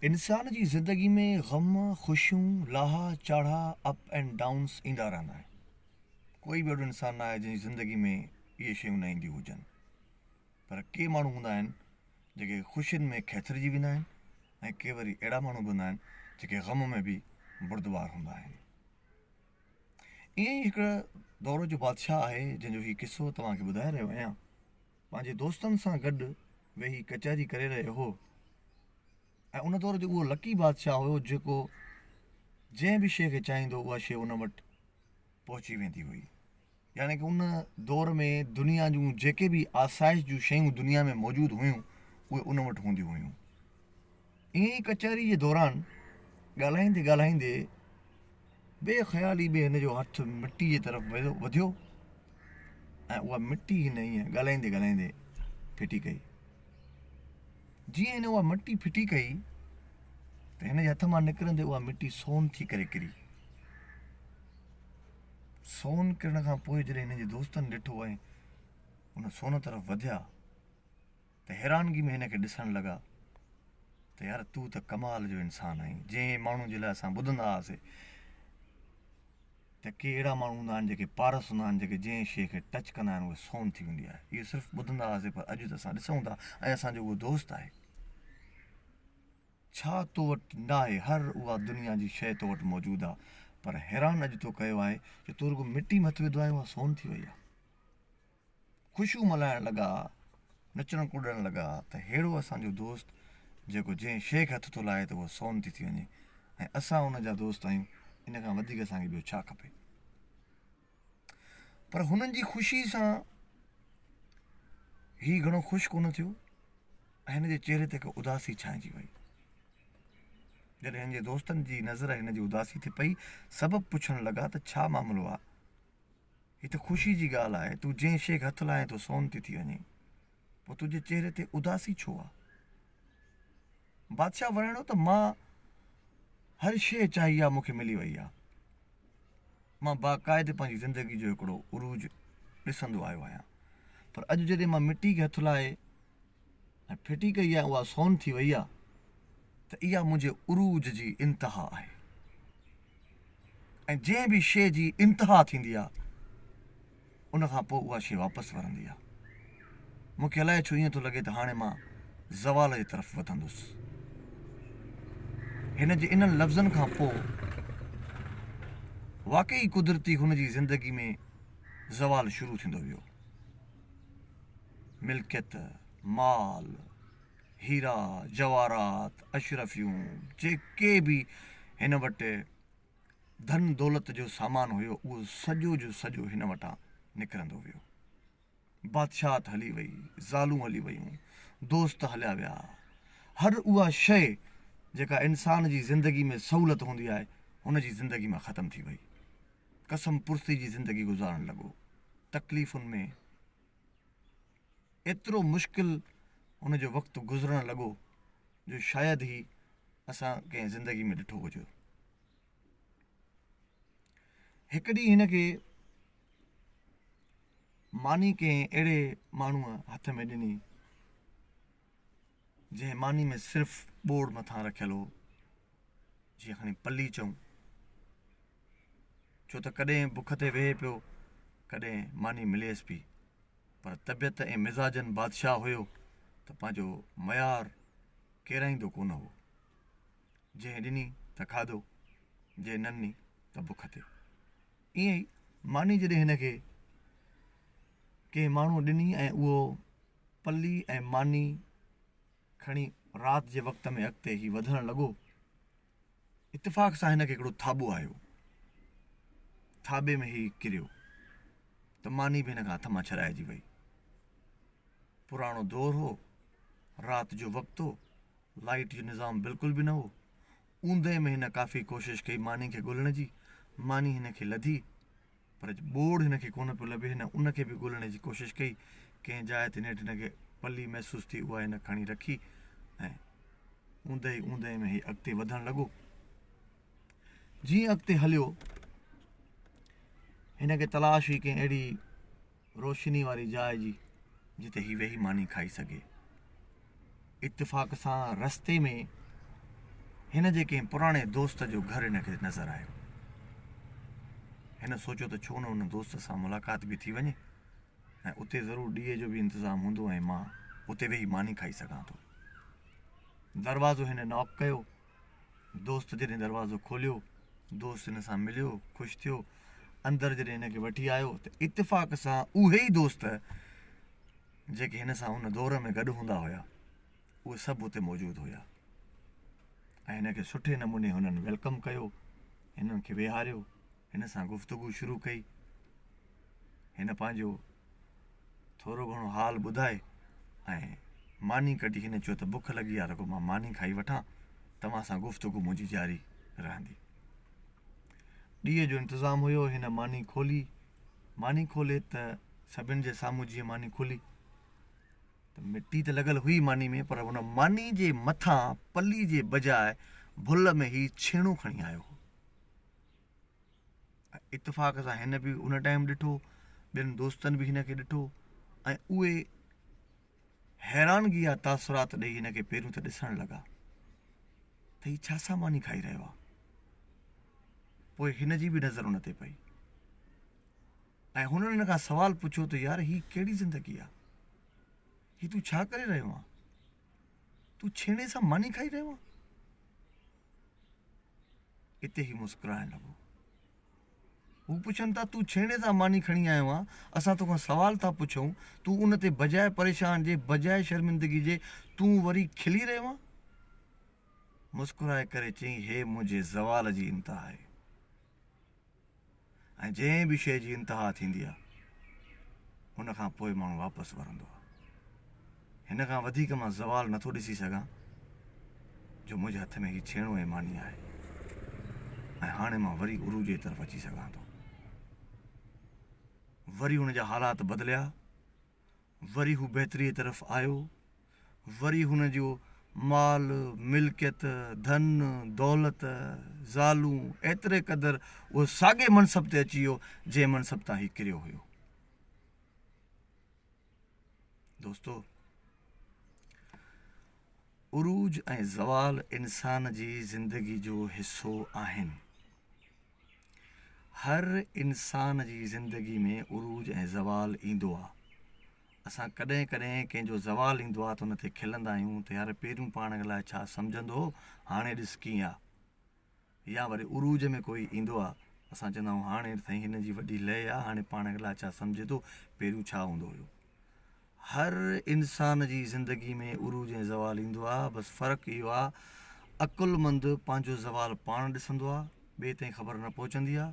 इंसान जी ज़िंदगी में ग़म, ख़ुशियूं, लाहा चाढ़ा, अप एंड डाउन्स ईंदा रहंदा आहिनि। कोई बि अहिड़ो इंसानु न आहे जंहिंजी ज़िंदगी में इहे शयूं न ईंदियूं हुजनि। पर के माण्हू हूंदा आहिनि जेके ख़ुशियुनि में खैथरिजी वेंदा आहिनि ऐं के वरी अहिड़ा माण्हू बि हूंदा आहिनि जेके ग़म में बि बुर्दबार हूंदा आहिनि। ईअं ई हिकिड़ो दौर जो बादशाह आहे जंहिंजो हीउ किसो तव्हांखे ॿुधाए रहियो आहियां। पंहिंजे दोस्तनि सां गॾु वेही कचहरी करे रहियो हो ऐं उन दौर जो उहो लकी बादशाह हुयो जेको जंहिं बि शइ खे चाहींदो उहा शइ उन वटि पहुची वेंदी हुई। यानी कि उन दौर में दुनिया जूं जेके बि आसाइश जूं शयूं दुनिया में मौजूदु हुयूं उहे उन वटि हूंदियूं हुयूं। ईअं ई कचहरी जे दौरान ॻाल्हाईंदे ॻाल्हाईंदे बेख़्याली में हिन जो हथु मिटी जे तरफ़ वधियो ऐं उहा मिटी हिन ईअं ॻाल्हाईंदे ॻाल्हाईंदे फिटी कई। जीअं हिन उहा मिटी फिटी कई त हिन जे हथ मां निकिरंदे उहा मिटी सोन थी करे किरी। सोन किरण खां पोइ जॾहिं हिन जे दोस्तनि ॾिठो ऐं उन सोन तरफ़ वधिया त हैरानगी में हिन खे ॾिसणु लॻा त यार तूं त कमाल जो इंसानु आहीं। जंहिं माण्हू जे लाइ असां ॿुधंदा हुआसीं त के अहिड़ा माण्हू हूंदा आहिनि जेके पारस हूंदा आहिनि जेके जंहिं शइ खे टच कंदा आहिनि उहे सोन थी वेंदी आहे। इहो सिर्फ़ु ॿुधंदा हुआसीं पर अॼु त असां ॾिसूं था ऐं असांजो उहो दोस्त आहे। छा तो वटि न आहे, हर उहा दुनिया जी शइ तो वटि मौजूदु आहे पर हैरान अॼु तो कयो आहे जो तूं रुॻो मिटी मथे विधो आहे उहा सोन थी वई आहे। ख़ुशियूं मल्हाइण लॻा, नचण कुॾण लॻा त अहिड़ो असांजो दोस्त जेको जंहिं शइ खे हथ थो लाहे त उहा सोन थी वञे ऐं असां उन जा दोस्त आहियूं। इन खां वधीक असांखे ॿियो छा खपे। पर हुननि जी ख़ुशी सां हीउ घणो ख़ुशि कोन थियो ऐं हिन जे चहिरे ते हिकु उदासी छांइजी वई। जॾहिं हिन जे दोस्तनि जी नज़र हिन जी उदासी ते पई सबबु पुछणु लॻा त छा मामिलो आहे। हीअ त ख़ुशी जी ॻाल्हि आहे, तूं जंहिं शइ खे हथु लाहे थो सोन थी वञे, पोइ तुंहिंजे चहिरे ते उदासी छो आहे। बादशाह वणियो त मां हर शइ चाही आहे मूंखे मिली वई आहे। मां बाक़ाइदे पंहिंजी ज़िंदगी जो हिकिड़ो उरूज ॾिसंदो आयो आहियां पर अॼु जॾहिं मां मिटी खे हथु लाहे ऐं फिटी कई आहे उहा सोन थी वई आहे त इहा मुंहिंजे उरूज जी इंतिहा आहे। ऐं जंहिं बि शइ जी इंतिहा थींदी आहे उन खां पोइ उहा शइ वापसि वरंदी आहे। मूंखे अलाए छो ईअं थो लॻे त हाणे मां ज़वाल जे तरफ़ वधंदुसि। हिन जे इन लफ़्ज़नि खां पोइ वाक़ई कुदरती हुन जी ज़िंदगी में ज़वाल शुरू थींदो वियो। मिल्कियत, माल, हीरा जवाहरात, अशरफियूं जेके बि हिन वटि धन दौलत जो सामान हुयो उहो सॼो जो सॼो हिन वटां निकिरंदो वियो। बादशाहत हली वई, ज़ालूं हली वयूं, दोस्त हलिया विया। हर उहा शइ जेका इंसान जी ज़िंदगी में सहूलियत हूंदी आहे हुन जी ज़िंदगी मां ख़तमु थी वई। कसम पुर्सी जी ज़िंदगी गुज़ारणु लॻो। तकलीफ़ुनि में एतिरो मुश्किल हुनजो वक़्तु गुज़रणु लॻो जो शायदि ई असां कंहिं ज़िंदगी में ॾिठो हुजे। हिकु ॾींहुं हिन खे मानी कंहिं अहिड़े माण्हूअ हथ में ॾिनी जंहिं मानी में सिर्फ़ु ॿोड़ मथां रखियलु हो, जीअं खणी पली चऊं। छो त कॾहिं बुख ते वेहे पियो, कॾहिं मानी मिलेसि पई पर तबियत ऐं मिज़ाजनि बादशाह हुयो त पंहिंजो मयार केराईंदो कोन हो। जंहिं ॾिनी त खाधो, जंहिं न ॾिनी त बुख ते। ईअं ई मानी जॾहिं हिन खे कंहिं माण्हू ॾिनी ऐं उहो पली ऐं मानी खणी राति जे वक़्त में अॻिते ही वधणु लॻो, इत्तेफ़ाक़ सां हिन खे हिकिड़ो थाॿो आयो। थाॿे में ही किरियो त मानी बि हिन खां हथ मां छॾाइजी वई। पुराणो दौर हो, राति जो वक़्तु हो, लाइट जो निज़ाम बिल्कुलु बि न हो। ऊंदे में हिन काफ़ी कोशिशि कई मानी खे ॻोल्हण जी। मानी हिन खे लधी पर ॿोड़ हिन खे कोन पियो लभे। हिन उन खे बि ॻोल्हण जी कोशिशि कई। कंहिं जाइ ते नेठि हिन खे पली महसूसु थी, उहा हिन खणी रखी ऐं ऊंदे में ही अॻिते वधणु लॻो। जीअं अॻिते हलियो हिन खे तलाश हुई कंहिं अहिड़ी रोशनी वारी जाइ जी जिते ही वेही मानी खाई सघे। इत्तेफ़ाक़ सां रस्ते में हिन जे कंहिं पुराणे दोस्त जो घर हिनखे नज़र आयो। हिन सोचियो त छो न हुन दोस्त सां मुलाक़ात बि थी वञे ऐं उते ज़रूरु ॾींहं जो बि इंतज़ामु हूंदो ऐं मां उते वेही मानी खाई सघां थो। दरवाज़ो हिन नॉक कयो। दोस्त जॾहिं दरवाज़ो खोलियो, दोस्त हिन सां मिलियो, ख़ुशि थियो। अंदरि जॾहिं हिनखे वठी आयो त इत्तेफ़ाक़ सां उहे ई दोस्त जेके हिन सां हुन दौर में गॾु हूंदा हुया, उहे सभु उते मौजूदु हुया ऐं हिनखे सुठे नमूने हुननि वेलकम कयो, हिननि खे विहारियो, हिन सां गुफ़्तगू शुरू कई। हिन पंहिंजो थोरो घणो हाल ॿुधाए ऐं मानी कढी हिन चयो त बुख लॻी आहे, रखो मां मानी खाई वठां, तव्हां सां गुफ़्तगू मुंहिंजी जारी रहंदी। ॾींहं जो इंतज़ामु हुयो। हिन मानी खोली, मानी खोले त सभिनि जे साम्हूं जीअं मानी खुली त मिटी त लॻल हुई मानी में, पर हुन मानी जे मथां पली जे बजाए भुल में ही छेणो खणी आयो। इत्तेफ़ाक़ सां हिन बि उन टाइम ॾिठो, ॿियनि दोस्तनि बि हिनखे ॾिठो ऐं उहे हैरानगी जा तासुरात ॾेई हिनखे पहिरियों त ॾिसणु लॻा त हीउ छा सां मानी खाई रहियो आहे। पोइ हिन जी बि नज़र उन ते पई ऐं हुननि हिन खां सुवालु पुछियो त यार हीअ कहिड़ी ज़िंदगी आहे, हीअ तूं छा करे रहियो आहे, तूं छेणे सां मानी खाई रहियो आहे। हिते ई मुस्कुराइण लॻो। हू पुछनि था तूं छेणे सां मानी खणी आयो आहे, असां तोखां सुवाल था पुछूं, तूं उन ते बजाए परेशान जे, बजाए शर्मिंदगी जे, तूं वरी खिली रहियो आहे। मुस्कुराए करे चई, हे मुंहिंजे ज़वाल जी इंतिहा आहे ऐं जंहिं बि शइ जी इंतिहा थींदी आहे उन खां पोइ माण्हू वापसि वरंदो आहे। हिन खां वधीक मां ज़वाल नथो ॾिसी सघां जो मुंहिंजे हथ में हीअ छेणो ऐं मानी आहे ऐं हाणे मां वरी उरूज जे तरफ़ अची सघां थो। वरी हुन जा हालात बदिलिया, वरी हू बहितरीअ तरफ़ आयो, वरी हुन जो माल, मिल्कियत, धन, दौलत, ज़ालूं एतिरे क़दुरु उहो साॻे मनसब ते अची वियो जंहिं मनसब तां ही किरियो हुयो। दोस्तो, उरूज ऐं ज़वाल इंसान जी ज़िंदगी जो हिसो आहिनि। हर इंसान जी ज़िंदगी में उरूज ऐं ज़वाल ईंदो आहे। असां कॾहिं कॾहिं कंहिंजो ज़वाल ईंदो आहे त उन ते खिलंदा आहियूं त यार पहिरियों पाण लाइ छा सम्झंदो, हाणे ॾिस कीअं आहे। या वरी उरूज में कोई ईंदो आहे, असां चवंदा आहियूं हाणे साईं हिन जी वॾी लय आहे, हाणे पाण लाइ छा सम्झे थो, पहिरियों छा हूंदो हुयो। हर इंसान जी ज़िंदगी में उरूज ऐं ज़वाल ईंदो आहे। बसि फ़र्क़ु इहो आहे, अकुलमंद पंहिंजो ज़वाल पाण ॾिसंदो आहे, ॿिए ताईं ख़बर न पहुचंदी आहे,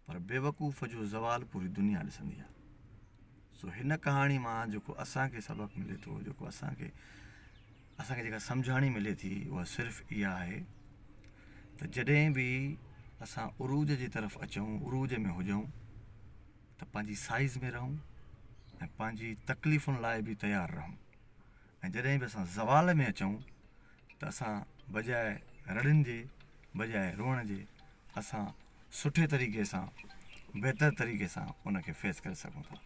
पर बेवकूफ़ जो ज़वाल पूरी दुनिया ॾिसंदी आहे। सो हिन कहाणी मां जेको असांखे सबक़ु मिले थो, जेको असांखे जेका सम्झाणी मिले थी, उहा सिर्फ़ु इहा आहे त जॾहिं बि असां उरूज जी तरफ़ अचूं, उरूज में हुजूं, त पंहिंजी साइज़ में रहूं ऐं पंहिंजी तकलीफ़ुनि लाइ बि तयारु रहूं। ऐं जॾहिं बि असां ज़वाल में अचूं त असां बजाए रड़ियुनि जे, बजाए रोअण जे, असां सुठे तरीक़े सां, बहितर तरीक़े सां उनखे फेस करे सघूं था।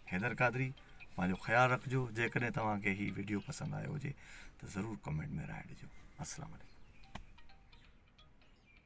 हैदर क़ादरी, पंहिंजो ख़्यालु रखिजो। जेकॾहिं तव्हांखे हीउ वीडियो पसंदि आयो हुजे त ज़रूरु कमेंट में राय ॾिजो। अस्सलाम वालेकुम।